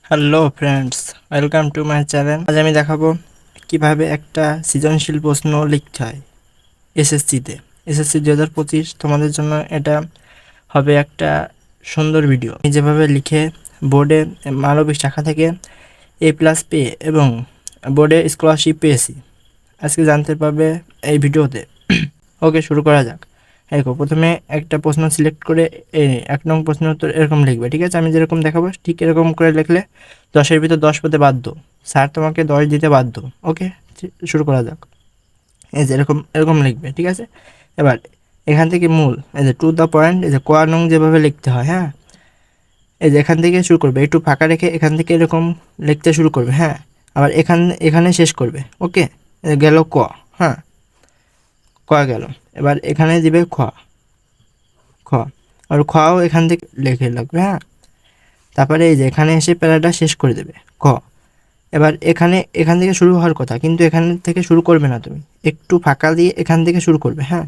Hello friends, welcome to my channel. আজ আমি দেখাবো কিভাবে একটা সৃজনশীল প্রশ্ন লিখতে হয় এসএসসিতে। এসএসসি 2025 তোমাদের জন্য এটা হবে একটা সুন্দর ভিডিও। আমি যেভাবে লিখে বোর্ডে মানবিক শাখা থেকে A+ পেয়ে এবং বোর্ডে স্কলারশিপ পেয়েছি আজকে জানতে পারবে এই ভিডিওতে। ওকে, শুরু করা যাক। দেখো, প্রথমে একটা প্রশ্ন সিলেক্ট করে 1 নং প্রশ্নের উত্তর এরকম লিখবে, ঠিক আছে? আমি যেরকম দেখাবো ঠিক এরকম করে লিখলে 10-এর ভিতর 10 পেতে বাধ্য, স্যার তোমাকে 10 দিতে বাধ্য। ওকে, শুরু করা যাক। এই যে এরকম এরকম লিখবে, ঠিক আছে? এবার এখান থেকে মূল, এই যে টু দ্য পয়েন্ট, এই যে ক নং যেভাবে লিখতে হয়, হ্যাঁ, এই যে এখান থেকে শুরু করবে, একটু ফাঁকা রেখে এখান থেকে এরকম লিখতে শুরু করবে, হ্যাঁ, আবার এখানে শেষ করবে। ওকে, গেল ক, হ্যাঁ, ক গেল। এবার এখানে দিবে খ, খ, আর খও এখান থেকে লিখে লাগবে, হ্যাঁ। তারপরে এই যে এখানে এসে প্যারাটা শেষ করে দেবে, ক। এবার এখান থেকে শুরু হওয়ার কথা, কিন্তু এখান থেকে শুরু করবে না তুমি, একটু ফাঁকা দিয়ে এখান থেকে শুরু করবে, হ্যাঁ।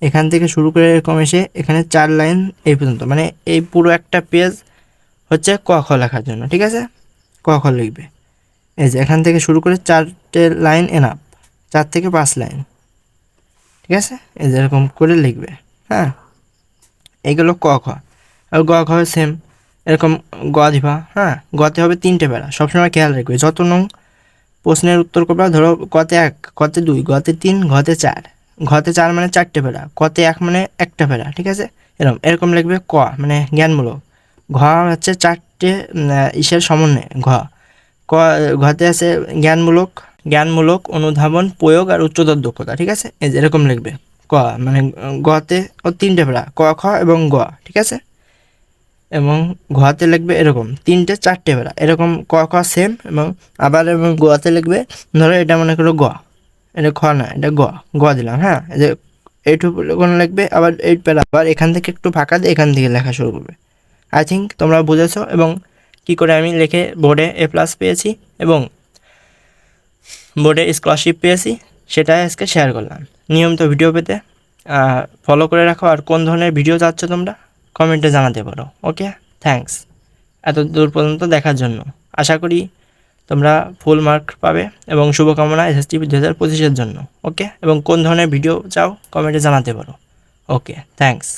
এখান থেকে শুরু করে এরকম এসে এখানে 4 লাইন এই পর্যন্ত, মানে এই পুরো একটা পেজ হচ্ছে ক খ লেখার জন্য, ঠিক আছে? ক খ লিখবে। এই যে এখান থেকে শুরু করে 4টে লাইন এনাফ, 4 থেকে 5 লাইন, ঠিক আছে? এই যে এরকম করে লিখবে, হ্যাঁ। এইগুলো ক খ। আর গ ঘ সেম এরকম গ দিবা, হ্যাঁ। গতে হবে 3টে প্যারা, সবসময় খেয়াল রাখবে। যত নং প্রশ্নের উত্তর করবা, ধরো কতে 1, কতে 2, গতে 3, ঘতে 4। ঘতে 4 মানে 4টে প্যারা, কতে 1 মানে একটা প্যারা, ঠিক আছে? এরকম লিখবে। ক মানে জ্ঞানমূলক। ঘ হচ্ছে 4টে ইসের সমন্বয়ে ঘ। ক ঘতে আছে জ্ঞানমূলক, অনুধাবন, প্রয়োগ আর উচ্চতর দক্ষতা, ঠিক আছে? এই যে এরকম লিখবে। ক মানে গতে 3টে প্যারা, ক খ এবং গ, ঠিক আছে? এবং ঘতে লিখবে এরকম 3টে 4টে প্যারা, এরকম ক খ সেম। এবং আবার এবং গতে লিখবে, ধরো এটা মনে করো গ, এটা খ না, এটা গ, গ দিলাম, হ্যাঁ। এই যে এইটুকু লিখবে, আবার 8 প্যারা, আবার এখান থেকে একটু ফাঁকা দিয়ে এখান থেকে লেখা শুরু করবে। আই থিঙ্ক তোমরা বুঝেছো এবং কি করে আমি লিখে বোর্ডে A+ পেয়েছি এবং বোর্ডে স্কলারশিপ পেয়েছি সেটাই আজকে শেয়ার করলাম। নিয়মিত ভিডিও পেতে ফলো করে রাখো, আর কোন ধরনের ভিডিও চাচ্ছ তোমরা কমেন্টে জানাতে পারো। ওকে, থ্যাঙ্কস এত দূর পর্যন্ত দেখার জন্য। আশা করি তোমরা ফুল মার্ক পাবে এবং শুভকামনা এসএসসি 2025-এর জন্য। ওকে, এবং কোন ধরনের ভিডিও চাও কমেন্টে জানাতে পারো। ওকে, থ্যাঙ্কস।